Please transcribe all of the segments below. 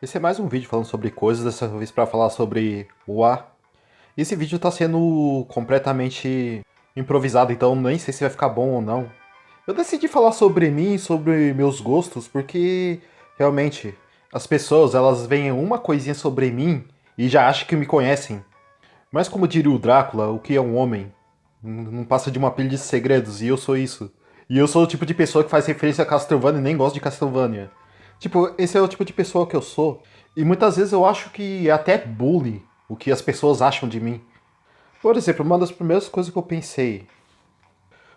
Esse é mais um vídeo falando sobre coisas, dessa vez para falar sobre o A. Esse vídeo tá sendo completamente improvisado, então nem sei se vai ficar bom ou não. Eu decidi falar sobre mim, sobre meus gostos, porque realmente as pessoas elas veem uma coisinha sobre mim e já acham que me conhecem. Mas como diria o Drácula, o que é um homem? Não passa de uma pilha de segredos, e eu sou isso. E eu sou o tipo de pessoa que faz referência a Castlevania e nem gosto de Castlevania. Tipo, esse é o tipo de pessoa que eu sou. E muitas vezes eu acho que é até bullying o que as pessoas acham de mim. Por exemplo, uma das primeiras coisas que eu pensei: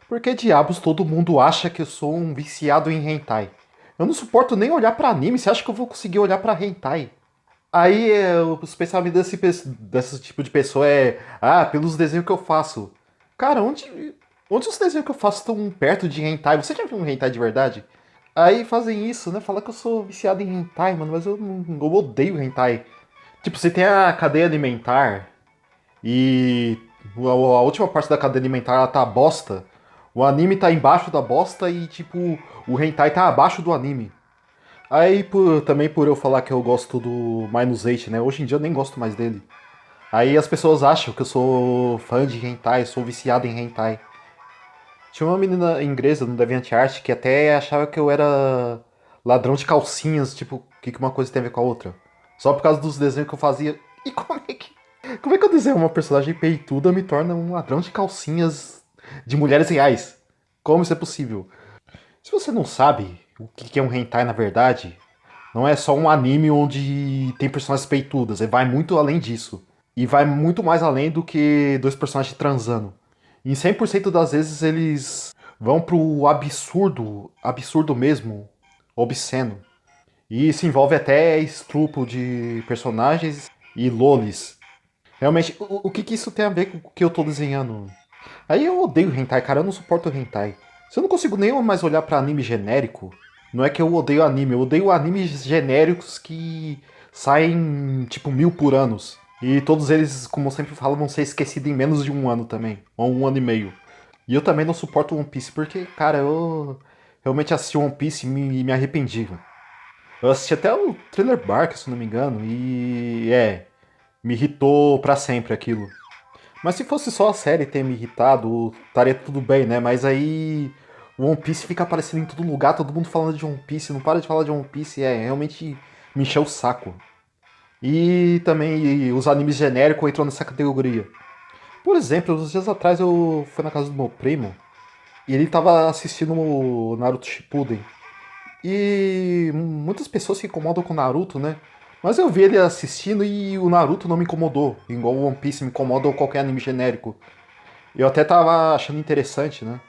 por que diabos todo mundo acha que eu sou um viciado em hentai? Eu não suporto nem olhar pra anime, você acha que eu vou conseguir olhar pra hentai? Aí os pensamentos desse tipo de pessoa é: ah, pelos desenhos que eu faço. Cara, onde os desenhos que eu faço estão perto de hentai? Você já viu um hentai de verdade? Aí fazem isso, né? Falar que eu sou viciado em hentai, mano, mas eu odeio hentai. Tipo, você tem a cadeia alimentar e a última parte da cadeia alimentar ela tá bosta. O anime tá embaixo da bosta e, tipo, o hentai tá abaixo do anime. Aí, também por eu falar que eu gosto do Minus 8, né? Hoje em dia eu nem gosto mais dele. Aí as pessoas acham que eu sou fã de hentai, sou viciado em hentai. Tinha uma menina inglesa no DeviantArt que até achava que eu era ladrão de calcinhas, tipo, o que uma coisa tem a ver com a outra. Só por causa dos desenhos que eu fazia. E como é que eu desenho uma personagem peituda me torna um ladrão de calcinhas de mulheres reais? Como isso é possível? Se você não sabe o que é um hentai na verdade, não é só um anime onde tem personagens peitudas, ele vai muito além disso. E vai muito mais além do que dois personagens transando. Em 100% das vezes eles vão pro absurdo, absurdo mesmo, obsceno. E isso envolve até estupro de personagens e lolis. Realmente, o que isso tem a ver com o que eu tô desenhando? Aí eu odeio hentai, cara, eu não suporto hentai. Se eu não consigo nem mais olhar pra anime genérico, não é que eu odeio anime, eu odeio animes genéricos que saem tipo 1000 por anos. E todos eles, como eu sempre falo, vão ser esquecidos em menos de um ano também, ou um ano e meio. E eu também não suporto One Piece, porque, cara, eu realmente assisti One Piece e me arrependi. Mano. Eu assisti até o Thriller Bark, se não me engano, e me irritou pra sempre aquilo. Mas se fosse só a série ter me irritado, estaria tudo bem, né? Mas aí o One Piece fica aparecendo em todo lugar, todo mundo falando de One Piece, não para de falar de One Piece, realmente me encheu o saco. E também os animes genéricos entram nessa categoria. Por exemplo, uns dias atrás eu fui na casa do meu primo e ele tava assistindo o Naruto Shippuden. E muitas pessoas se incomodam com o Naruto, né? Mas eu vi ele assistindo e o Naruto não me incomodou, igual o One Piece me incomoda ou qualquer anime genérico. Eu até tava achando interessante, né?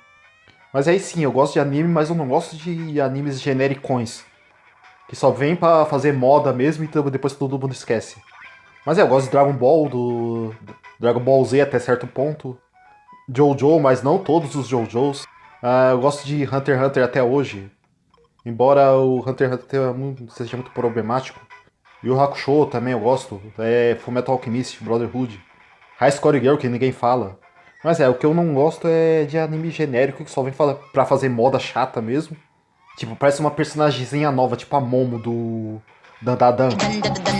Mas aí sim, eu gosto de anime, mas eu não gosto de animes genericões. Que só vem pra fazer moda mesmo e depois todo mundo esquece. Mas eu gosto de Dragon Ball, do Dragon Ball Z até certo ponto. Jojo, mas não todos os Jojos. Eu gosto de Hunter x Hunter até hoje. Embora o Hunter x Hunter seja muito problemático. E o Hakusho também eu gosto. Fullmetal Alchemist, Brotherhood. High Score Girl, que ninguém fala. Mas o que eu não gosto é de anime genérico que só vem pra fazer moda chata mesmo. Tipo, parece uma personagemzinha nova, tipo a Momo do Dandadan.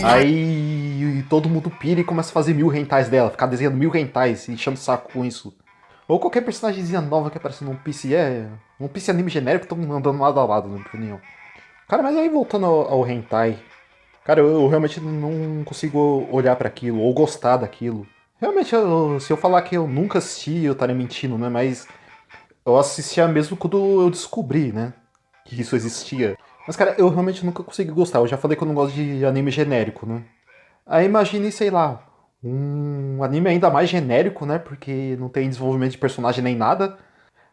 Aí todo mundo pira e começa a fazer 1000 rentais dela, ficar desenhando 1000 rentais e enchendo o saco com isso. Ou qualquer personagemzinha nova que aparece no One Piece Um Piece anime genérico estão andando lado a lado, na minha opinião. Cara, mas aí voltando ao hentai. Cara, eu realmente não consigo olhar pra aquilo ou gostar daquilo. Realmente, se eu falar que eu nunca assisti, eu estaria mentindo, né? Mas eu assistia mesmo quando eu descobri, né? Que isso existia. Mas, cara, eu realmente nunca consegui gostar. Eu já falei que eu não gosto de anime genérico, né? Aí imagine, sei lá, um anime ainda mais genérico, né? Porque não tem desenvolvimento de personagem nem nada.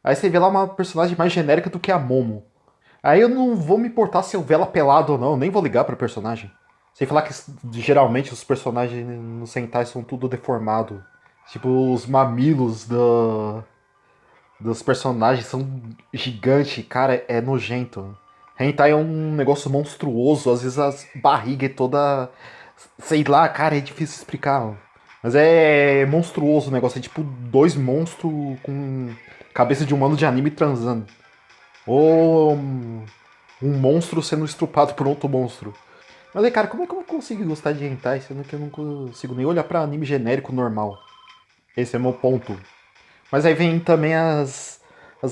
Aí você vê lá uma personagem mais genérica do que a Momo. Aí eu não vou me importar se eu ver ela pelada ou não, eu nem vou ligar pro personagem. Sem falar que geralmente os personagens no Sentai são tudo deformado. Tipo, os mamilos dos personagens são gigantes, cara, é nojento. Hentai é um negócio monstruoso, às vezes a barriga é toda. Sei lá, cara, é difícil explicar. Mas é monstruoso o negócio, é tipo dois monstros com cabeça de humano de anime transando. Ou um monstro sendo estrupado por outro monstro. Mas aí, cara, como é que eu consigo gostar de hentai, sendo que eu não consigo nem olhar pra anime genérico normal? Esse é o meu ponto. Mas aí vem também as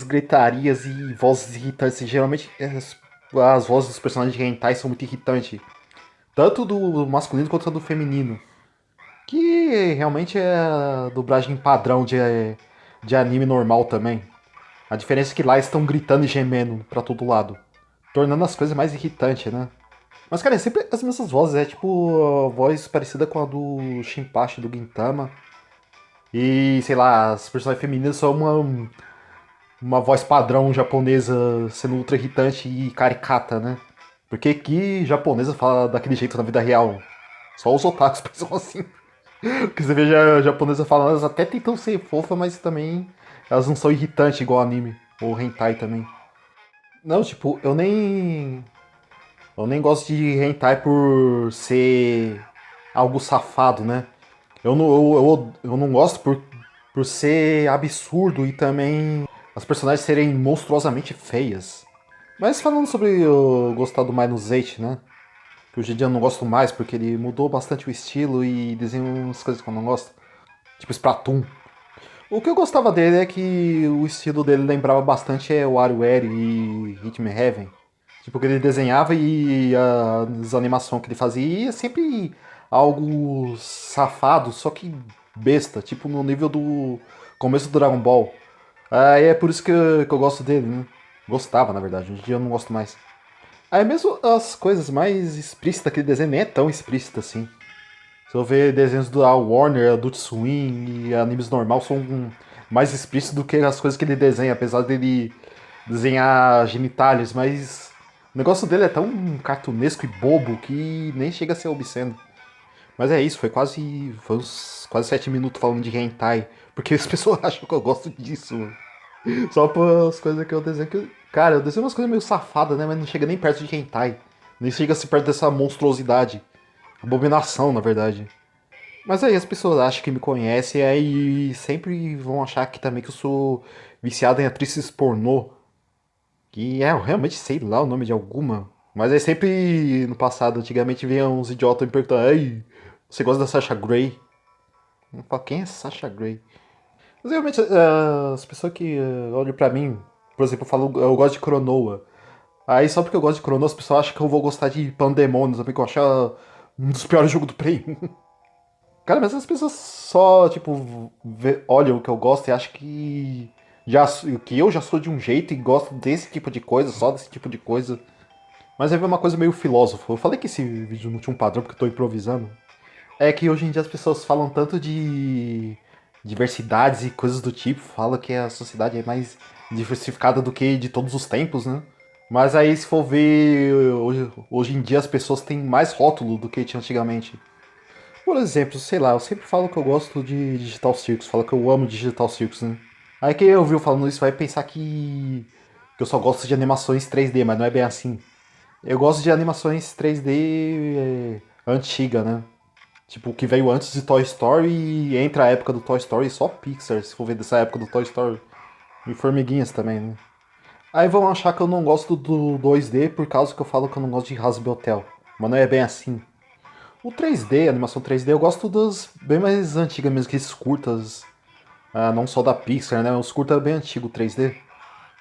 gritarias e vozes irritantes. Geralmente as vozes dos personagens de hentai são muito irritantes. Tanto do masculino quanto do feminino. Que realmente é a dublagem padrão de anime normal também. A diferença é que lá estão gritando e gemendo pra todo lado. Tornando as coisas mais irritantes, né? Mas, cara, é sempre as mesmas vozes. É tipo a voz parecida com a do Shinpachi, do Gintama. E, sei lá, as personagens femininas são uma voz padrão japonesa sendo ultra irritante e caricata, né? Porque que japonesa fala daquele jeito na vida real? Só os otakus pensam assim. Porque você vê a japonesa falando, elas até tentam ser fofa, mas também elas não são irritantes igual anime. Ou hentai também. Não, tipo, eu nem. Eu nem gosto de hentai por ser algo safado, né? Eu não gosto por ser absurdo e também as personagens serem monstruosamente feias. Mas falando sobre eu gostar do Minus 8, né? Que hoje em dia eu não gosto mais porque ele mudou bastante o estilo e desenha umas coisas que eu não gosto. Tipo Splatoon. O que eu gostava dele é que o estilo dele lembrava bastante o WarioWare e Hitman Heaven. Tipo, que ele desenhava e as animações que ele fazia é sempre algo safado, só que besta, tipo no nível do começo do Dragon Ball. Aí é por isso que eu gosto dele, né? Gostava, na verdade, hoje em dia eu não gosto mais. Aí mesmo as coisas mais explícitas que ele desenha nem é tão explícita assim. Se eu ver desenhos da Warner, Adult Swim e animes normal são mais explícitos do que as coisas que ele desenha, apesar dele desenhar genitálios, mas o negócio dele é tão cartunesco e bobo que nem chega a ser obsceno. Mas é isso, foi uns quase 7 minutos falando de hentai, porque as pessoas acham que eu gosto disso. Só pelas coisas que eu desenho que. Cara, eu desenho umas coisas meio safadas, né? Mas não chega nem perto de hentai. Nem chega se perto dessa monstruosidade. Abominação, na verdade. Mas aí as pessoas acham que me conhecem e aí sempre vão achar que também que eu sou viciado em atrizes pornô. Que é, eu realmente sei lá o nome de alguma. Mas aí sempre no passado, antigamente vinha uns idiotas me perguntando, ei, você gosta da Sasha Grey? Eu falo, quem é Sasha Grey? Mas realmente as pessoas que olham pra mim, por exemplo, eu falo, eu gosto de Cronoa. Aí só porque eu gosto de Cronoa, as pessoas acham que eu vou gostar de Pandemonium também, que eu acho um dos piores jogos do Play 1. Cara, mas as pessoas só, tipo, olham o que eu gosto e acham que eu já sou de um jeito e gosto desse tipo de coisa, só desse tipo de coisa. Mas aí vem uma coisa meio filósofo. Eu falei que esse vídeo não tinha um padrão porque eu tô improvisando. É que hoje em dia as pessoas falam tanto de diversidades e coisas do tipo, falam que a sociedade é mais diversificada do que de todos os tempos, né? Mas aí se for ver, hoje em dia as pessoas têm mais rótulo do que tinha antigamente. Por exemplo, sei lá, eu sempre falo que eu gosto de Digital Circus, falo que eu amo Digital Circus, né? Aí quem ouviu falando isso vai pensar que eu só gosto de animações 3D, mas não é bem assim. Eu gosto de animações 3D antiga, né? Tipo, que veio antes de Toy Story e entra a época do Toy Story só Pixar, se for ver dessa época do Toy Story. E Formiguinhas também, né? Aí vão achar que eu não gosto do 2D por causa que eu falo que eu não gosto de Hazbin Hotel. Mas não é bem assim. O 3D, a animação 3D, eu gosto das bem mais antigas mesmo, que esses curtas, não só da Pixar, né? Os curtas bem antigos 3D.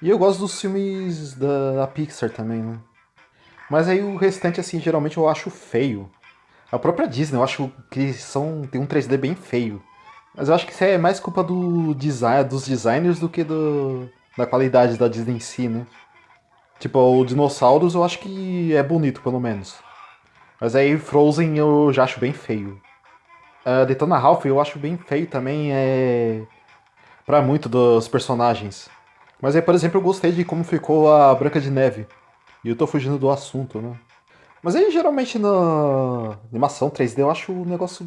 E eu gosto dos filmes da Pixar também, né? Mas aí o restante, assim, geralmente eu acho feio. A própria Disney, eu acho que tem um 3D bem feio. Mas eu acho que isso é mais culpa do design, dos designers do que da qualidade da Disney em si, né? Tipo, o Dinossauros eu acho que é bonito, pelo menos. Mas aí Frozen eu já acho bem feio. Detona Ralph eu acho bem feio também, pra muito dos personagens. Mas aí, por exemplo, eu gostei de como ficou a Branca de Neve. E eu tô fugindo do assunto, né? Mas aí, geralmente, na animação 3D, eu acho o negócio.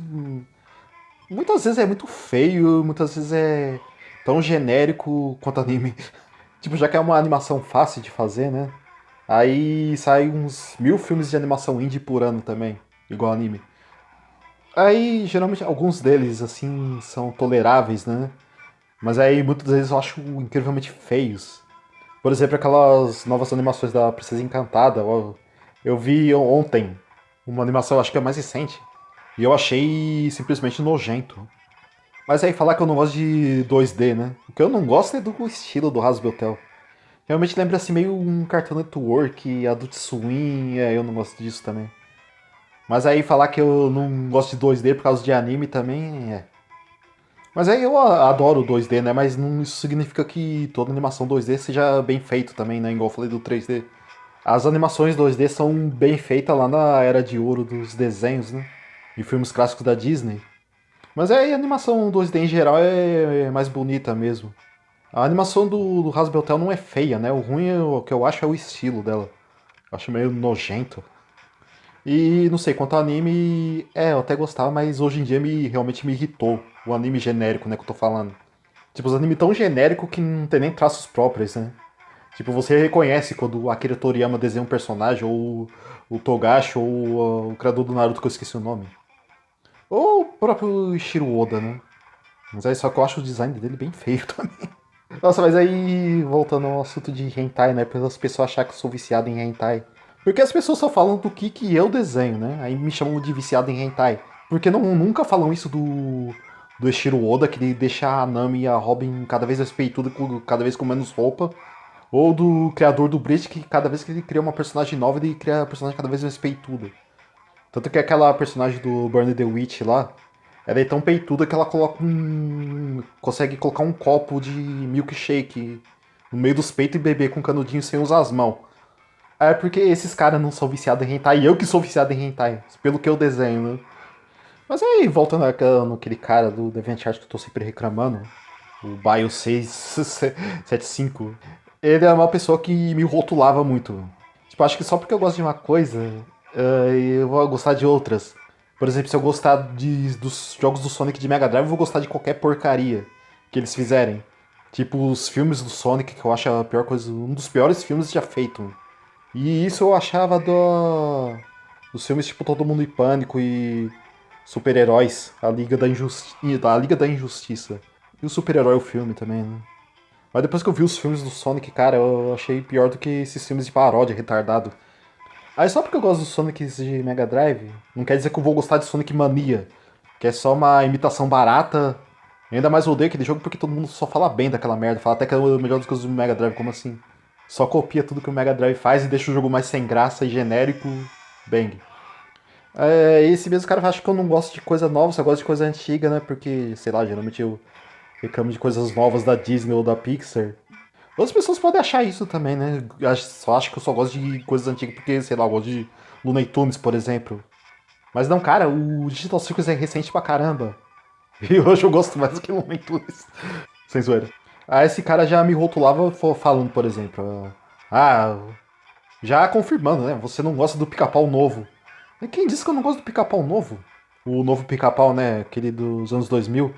Muitas vezes é muito feio, muitas vezes é tão genérico quanto anime. Tipo, já que é uma animação fácil de fazer, né? Aí sai uns 1000 filmes de animação indie por ano também, igual anime. Aí, geralmente, alguns deles, assim, são toleráveis, né? Mas aí, muitos deles eu acho incrivelmente feios. Por exemplo, aquelas novas animações da Princesa Encantada. Eu vi ontem. Uma animação, acho que é mais recente. E eu achei simplesmente nojento. Mas aí falar que eu não gosto de 2D, né? O que eu não gosto é do estilo do Hasbeltel. Realmente lembra assim meio um Cartoon Network, Adult Swim, eu não gosto disso também. Mas aí falar que eu não gosto de 2D por causa de anime também é. Mas aí eu adoro 2D, né? Mas não isso significa que toda animação 2D seja bem feito também, né? Igual eu falei do 3D. As animações 2D são bem feitas lá na era de ouro dos desenhos, né? E filmes clássicos da Disney. Mas aí a animação 2D em geral é mais bonita mesmo. A animação do Hasbeltel não é feia, né? O ruim, o que eu acho, é o estilo dela. Eu acho meio nojento. E não sei, quanto ao anime, eu até gostava, mas hoje em dia realmente me irritou. O anime genérico, né, que eu tô falando. Tipo, os animes tão genéricos que não tem nem traços próprios, né? Tipo, você reconhece quando o Akira Toriyama desenha um personagem, ou o Togashi, ou o criador do Naruto, que eu esqueci o nome. Ou o próprio Ishiro Oda, né? Mas aí só que eu acho o design dele bem feio também. Nossa, mas aí, voltando ao assunto de hentai, né? Para as pessoas acharem que eu sou viciado em hentai. Porque as pessoas só falam do que eu desenho, né? Aí me chamam de viciado em hentai. Porque nunca falam isso do Eshiro Oda, que ele deixa a Nami e a Robin cada vez mais peituda, cada vez com menos roupa. Ou do criador do Bleach, que cada vez que ele cria uma personagem nova, ele cria a personagem cada vez mais peituda. Tanto que aquela personagem do Burn the Witch lá, ela é tão peituda que ela coloca consegue colocar um copo de milkshake no meio dos peitos e beber com canudinho sem usar as mãos. É porque esses caras não são viciados em hentai, e eu que sou viciado em hentai, pelo que eu desenho, né? Mas aí, voltando naquele cara do DeviantArt que eu tô sempre reclamando, o Bio675, ele é uma pessoa que me rotulava muito. Tipo, acho que só porque eu gosto de uma coisa, eu vou gostar de outras. Por exemplo, se eu gostar dos jogos do Sonic de Mega Drive, eu vou gostar de qualquer porcaria que eles fizerem. Tipo, os filmes do Sonic, que eu acho a pior coisa, um dos piores filmes já feito. E isso eu achava dos filmes tipo Todo Mundo em Pânico e Super-Heróis, a Liga da Injustiça. E o Super-Herói, o filme também, né? Mas depois que eu vi os filmes do Sonic, cara, eu achei pior do que esses filmes de paródia retardado. Aí só porque eu gosto do Sonic de Mega Drive, não quer dizer que eu vou gostar de Sonic Mania, que é só uma imitação barata. Eu ainda mais odeio aquele jogo porque todo mundo só fala bem daquela merda, fala até que é o melhor das coisas do Mega Drive, como assim? Só copia tudo que o Mega Drive faz e deixa o jogo mais sem graça e genérico. Bang. Esse mesmo cara acha que eu não gosto de coisa nova, só gosto de coisa antiga, né? Porque, sei lá, geralmente eu reclamo de coisas novas da Disney ou da Pixar. Outras pessoas podem achar isso também, né? Só acho que eu só gosto de coisas antigas porque, sei lá, eu gosto de Looney Tunes, por exemplo. Mas não, cara, o Digital Circus é recente pra caramba. E hoje eu gosto mais do que Looney Tunes. Sem zoeira. Esse cara já me rotulava falando, por exemplo. Ah, já confirmando, né? Você não gosta do pica-pau novo. E quem disse que eu não gosto do pica-pau novo? O novo pica-pau, né? Aquele dos anos 2000.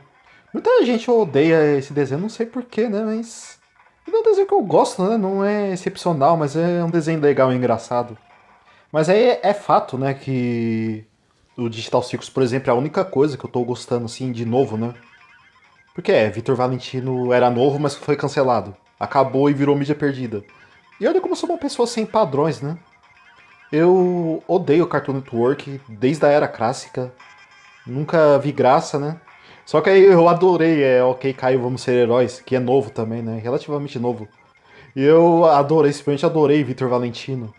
Muita gente odeia esse desenho, não sei porquê, né? Mas. Ele é um desenho que eu gosto, né? Não é excepcional, mas é um desenho legal e engraçado. Mas aí é fato, né? Que o Digital Circus, por exemplo, é a única coisa que eu tô gostando, assim, de novo, né? Porque Vitor Valentino era novo, mas foi cancelado. Acabou e virou mídia perdida. E olha como eu sou uma pessoa sem padrões, né? Eu odeio Cartoon Network desde a era clássica. Nunca vi graça, né? Só que aí eu adorei Ok Caio, Vamos Ser Heróis, que é novo também, né? Relativamente novo. E eu adorei, simplesmente adorei Vitor Valentino.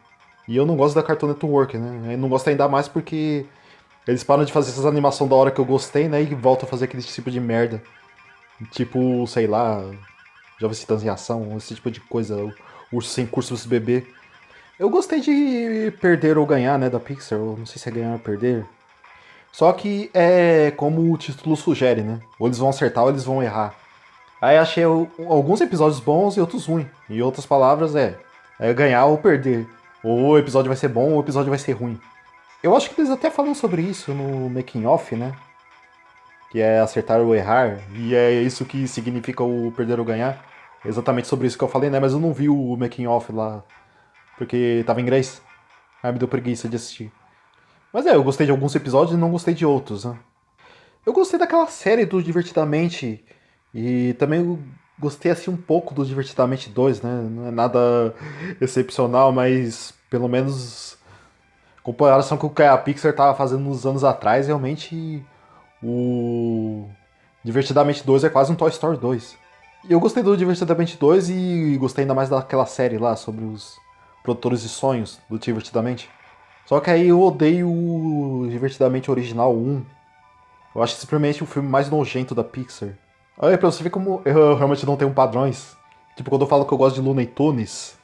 E eu não gosto da Cartoon Network, né? Eu não gosto ainda mais porque eles param de fazer essas animações da hora que eu gostei, né? E voltam a fazer aquele tipo de merda. Tipo, sei lá, Jovens Titãs em Ação, esse tipo de coisa. O Urso Sem Curso Vs Bebê. Eu gostei de Perder ou Ganhar, né? Da Pixar. Eu não sei se é ganhar ou perder. Só que é como o título sugere, né? Ou eles vão acertar ou eles vão errar. Aí achei alguns episódios bons e outros ruins. Em outras palavras, é ganhar ou perder. Ou o episódio vai ser bom ou o episódio vai ser ruim. Eu acho que eles até falam sobre isso no Making Off, né? Que é acertar ou errar. E é isso que significa o perder ou ganhar. É exatamente sobre isso que eu falei, né? Mas eu não vi o Making Off lá. Porque tava em inglês. Aí me deu preguiça de assistir. Mas eu gostei de alguns episódios e não gostei de outros, né? Eu gostei daquela série do Divertidamente. E também eu gostei assim um pouco do Divertidamente 2, né? Não é nada excepcional, mas pelo menos Comparação com o que a Pixar tava fazendo nos anos atrás, realmente o Divertidamente 2 é quase um Toy Story 2. E eu gostei do Divertidamente 2 e gostei ainda mais daquela série lá sobre os produtores de sonhos do Divertidamente. Só que aí eu odeio o Divertidamente Original 1. Eu acho simplesmente o filme mais nojento da Pixar. Olha, pra você ver como eu realmente não tenho padrões. Tipo, quando eu falo que eu gosto de Looney Tunes,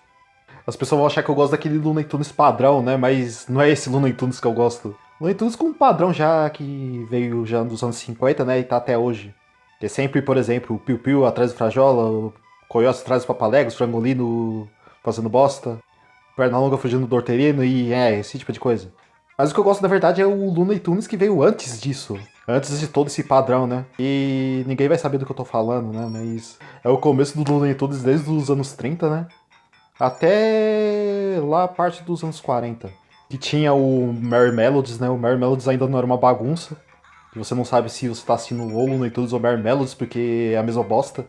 as pessoas vão achar que eu gosto daquele Looney Tunes padrão, né? Mas não é esse Looney Tunes que eu gosto. Looney Tunes com um padrão já que veio já dos anos 50, né? E tá até hoje. Que é sempre, por exemplo, o Piu Piu atrás do Frajola, o Coyote atrás do Papaléguas, o Frangolino fazendo bosta, Pernalonga fugindo do Hortelino e esse tipo de coisa. Mas o que eu gosto, na verdade, é o Looney Tunes que veio antes disso. Antes de todo esse padrão, né? E ninguém vai saber do que eu tô falando, né? Mas é o começo do Looney Tunes desde os anos 30, né? Até lá a parte dos anos 40. Que tinha o Merry Melodies, né? O Merry Melodies ainda não era uma bagunça. Que você não sabe se você tá assistindo o Looney Tunes ou Merry Melodies, porque é a mesma bosta.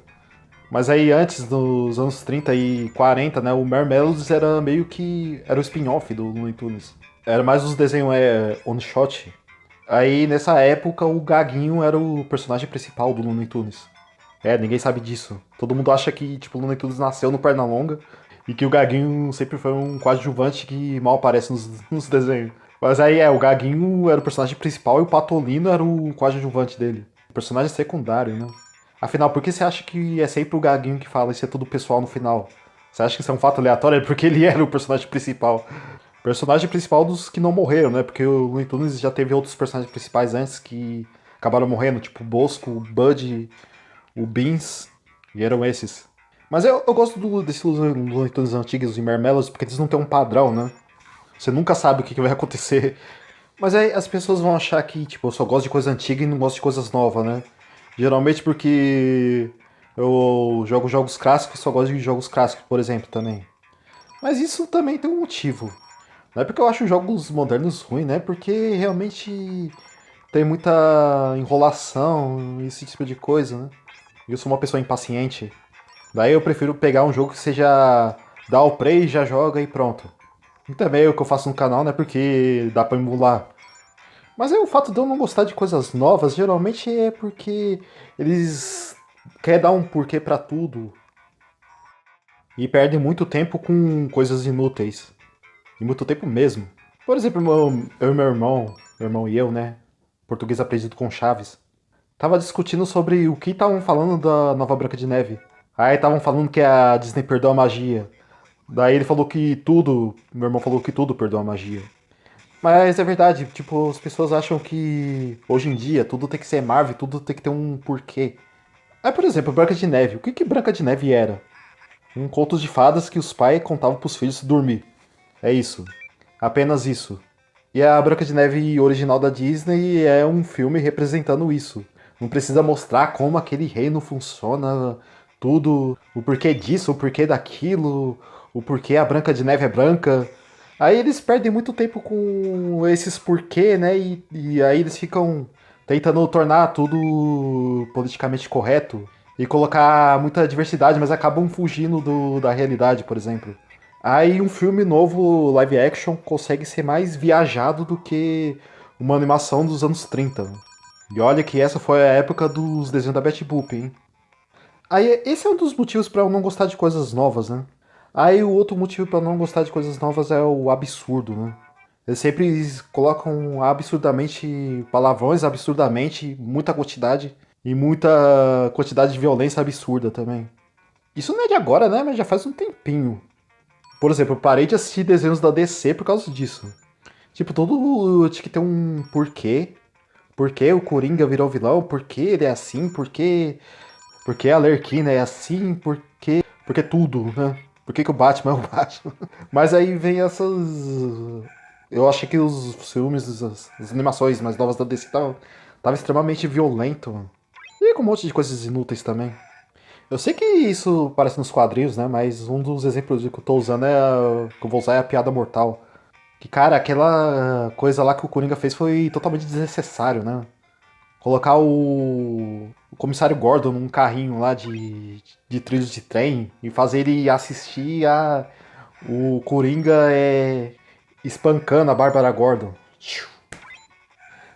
Mas aí antes dos anos 30 e 40, né? O Merry Melodies era meio que... Era o spin-off do Looney Tunes. Era mais os desenhos on-shot. Aí nessa época o Gaguinho era o personagem principal do Looney Tunes. Ninguém sabe disso. Todo mundo acha que tipo, o Looney Tunes nasceu no Pernalonga e que o Gaguinho sempre foi um coadjuvante que mal aparece nos desenhos. Mas aí o Gaguinho era o personagem principal e o Patolino era o coadjuvante dele. O personagem secundário, né? Afinal, por que você acha que é sempre o Gaguinho que fala isso é tudo pessoal no final? Você acha que isso é um fato aleatório? É porque ele era o personagem principal. Personagem principal dos que não morreram, né? Porque o Looney Tunes já teve outros personagens principais antes que acabaram morrendo, tipo o Bosco, o Bud, o Beans, e eram esses. Mas eu gosto desses Looney Tunes antigos e Marmelos porque eles não têm um padrão, né? Você nunca sabe o que vai acontecer. Mas aí as pessoas vão achar que, tipo, eu só gosto de coisa antiga e não gosto de coisas novas, né? Geralmente porque eu jogo jogos clássicos e só gosto de jogos clássicos, por exemplo, também. Mas isso também tem um motivo. Não é porque eu acho jogos modernos ruins, né? Porque realmente tem muita enrolação, esse tipo de coisa, né? E eu sou uma pessoa impaciente. Daí eu prefiro pegar um jogo que seja dá o play, já joga e pronto. E também é o que eu faço no canal, né? Porque dá pra emular. Mas aí o fato de eu não gostar de coisas novas, geralmente é porque eles querem dar um porquê pra tudo e perdem muito tempo com coisas inúteis. E muito tempo mesmo. Por exemplo, eu e meu irmão e eu, né? Português aprendido com Chaves. Tava discutindo sobre o que estavam falando da nova Branca de Neve. Aí estavam falando que a Disney perdeu a magia. Daí ele falou que tudo, meu irmão falou que tudo perdeu a magia. Mas é verdade, tipo, as pessoas acham que hoje em dia tudo tem que ser Marvel, tudo tem que ter um porquê. Aí, por exemplo, Branca de Neve. O que Branca de Neve era? Um conto de fadas que os pais contavam pros filhos dormir. É isso. Apenas isso. E a Branca de Neve original da Disney é um filme representando isso. Não precisa mostrar como aquele reino funciona, tudo, o porquê disso, o porquê daquilo, o porquê a Branca de Neve é branca. Aí eles perdem muito tempo com esses porquê, né? E aí eles ficam tentando tornar tudo politicamente correto e colocar muita diversidade, mas acabam fugindo da realidade, por exemplo. Aí um filme novo, live action, consegue ser mais viajado do que uma animação dos anos 30. Né? E olha que essa foi a época dos desenhos da Betty Boop, hein? Aí esse é um dos motivos pra eu não gostar de coisas novas, né? Aí o outro motivo pra eu não gostar de coisas novas é o absurdo, né? Eles sempre colocam absurdamente palavrões, absurdamente, muita quantidade e muita quantidade de violência absurda também. Isso não é de agora, né? Mas já faz um tempinho. Por exemplo, eu parei de assistir desenhos da DC por causa disso. Tipo, todo tinha que ter um porquê. Por que o Coringa virou vilão? Por que ele é assim? Por que a Arlequina é assim? Por que tudo, né? Por que o Batman é o Batman? Mas aí vem essas... Eu achei que os filmes, as animações mais novas da DC tava extremamente violento. E com um monte de coisas inúteis também. Eu sei que isso parece nos quadrinhos, né? Mas um dos exemplos que eu tô usando que eu vou usar é a piada mortal. Que, cara, aquela coisa lá que o Coringa fez foi totalmente desnecessário, né? Colocar o comissário Gordon num carrinho lá de trilhos de trem e fazer ele assistir a. O Coringa espancando a Bárbara Gordon.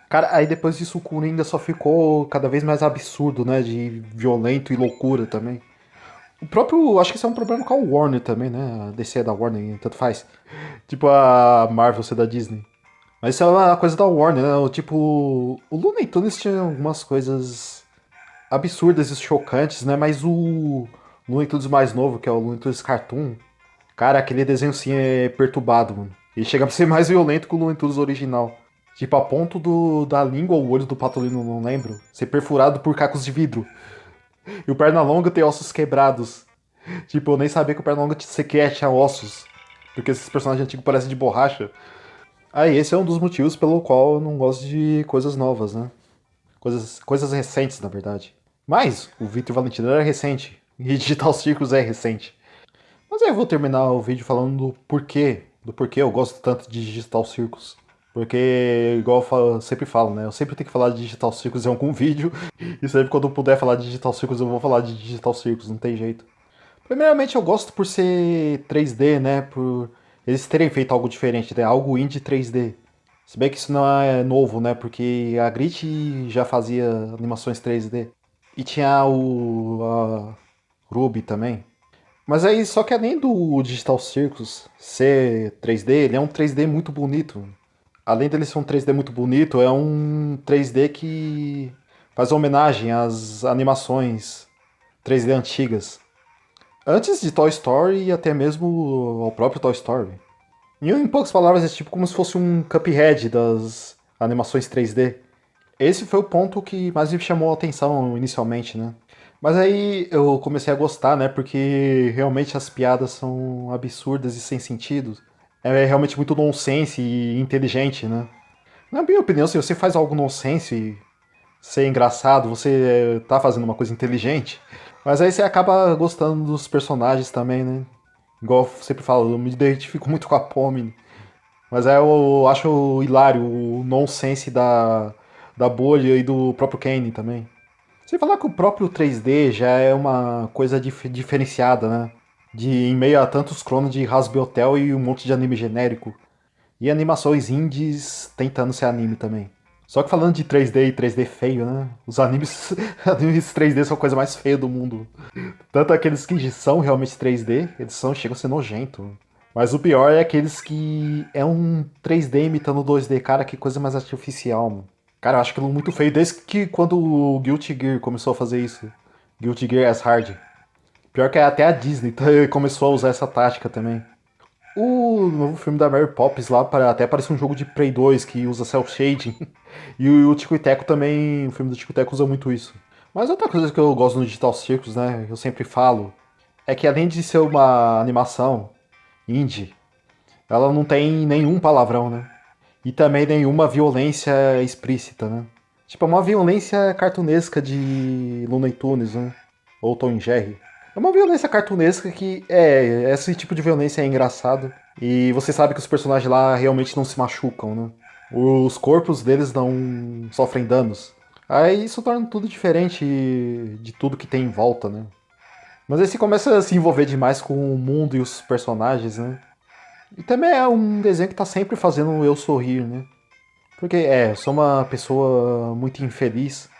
Cara, aí depois disso o Coringa só ficou cada vez mais absurdo, né? De violento e loucura também. O próprio. Acho que isso é um problema com a Warner também, né? A DC é da Warner, tanto faz. Tipo a Marvel ser da Disney. Mas isso é uma coisa da Warner, né? Tipo. O Looney Tunes tinha algumas coisas absurdas e chocantes, né? Mas o Looney Tunes mais novo, que é o Looney Tunes Cartoon, cara, aquele desenho sim é perturbado, mano. Ele chega a ser mais violento que o Looney Tunes original. Tipo, a ponto da língua ou o olho do Patolino, não lembro, ser perfurado por cacos de vidro. E o Pernalonga tem ossos quebrados. Tipo, eu nem sabia que o Pernalonga sequer tinha ossos. Porque esses personagens antigos parecem de borracha. Aí, esse é um dos motivos pelo qual eu não gosto de coisas novas, né? Coisas recentes, na verdade. Mas, o Victor Valentino era recente. E Digital Circus é recente. Mas aí eu vou terminar o vídeo falando do porquê eu gosto tanto de Digital Circus. Porque, igual sempre falo, né? Eu sempre tenho que falar de Digital Circus em algum vídeo. E sempre quando eu puder falar de Digital Circus, eu vou falar de Digital Circus, não tem jeito. Primeiramente, eu gosto por ser 3D, né? Por eles terem feito algo diferente, né? Algo indie 3D. Se bem que isso não é novo, né? Porque a Grit já fazia animações 3D. E tinha a Ruby também. Mas aí, só que além do Digital Circus ser 3D, ele é um 3D muito bonito. Além dele ser um 3D muito bonito, é um 3D que faz homenagem às animações 3D antigas. Antes de Toy Story e até mesmo ao próprio Toy Story. E em poucas palavras, é tipo como se fosse um Cuphead das animações 3D. Esse foi o ponto que mais me chamou a atenção inicialmente, né? Mas aí eu comecei a gostar, né? Porque realmente as piadas são absurdas e sem sentido. É realmente muito nonsense e inteligente, né? Na minha opinião, se você faz algo nonsense e ser engraçado, você tá fazendo uma coisa inteligente. Mas aí você acaba gostando dos personagens também, né? Igual eu sempre falo, eu me identifico muito com a Pomni. Mas aí eu acho hilário o nonsense da bolha e do próprio Kane também. Sem falar que o próprio 3D já é uma coisa diferenciada, né? Em meio a tantos clones de Hasbiotel e um monte de anime genérico. E animações indies tentando ser anime também. Só que falando de 3D e 3D feio, né? Os animes, animes 3D são a coisa mais feia do mundo. Tanto aqueles que são realmente 3D, chegam a ser nojento. Mas o pior é aqueles que é um 3D imitando 2D. Cara, que coisa mais artificial, mano. Cara, eu acho aquilo muito feio desde que quando o Guilty Gear começou a fazer isso. Guilty Gear as Hard. Pior que até a Disney começou a usar essa tática também. O novo filme da Mary Poppins lá até parece um jogo de Play 2 que usa cel shading. E o Tico e Teco também, o filme do Tico e Teco usa muito isso. Mas outra coisa que eu gosto no Digital Circus, né, eu sempre falo, é que além de ser uma animação indie, ela não tem nenhum palavrão, né? E também nenhuma violência explícita, né? Tipo, é uma violência cartunesca de Looney Tunes, né? Ou Tom e Jerry. É uma violência cartunesca que, esse tipo de violência é engraçado. E você sabe que os personagens lá realmente não se machucam, né? Os corpos deles não sofrem danos. Aí isso torna tudo diferente de tudo que tem em volta, né? Mas aí você começa a se envolver demais com o mundo e os personagens, né? E também é um desenho que tá sempre fazendo eu sorrir, né? Porque, eu sou uma pessoa muito infeliz.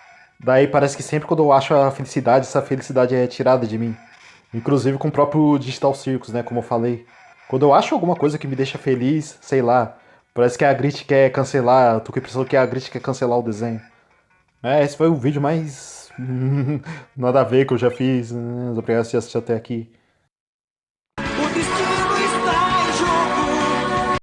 Daí parece que sempre quando eu acho a felicidade, essa felicidade é tirada de mim. Inclusive com o próprio Digital Circus, né? Como eu falei. Quando eu acho alguma coisa que me deixa feliz, sei lá, parece que a Grit quer cancelar, tô com a impressão que a Grit quer cancelar o desenho. Esse foi o vídeo mais nada a ver que eu já fiz, né? Obrigado por assistir até aqui.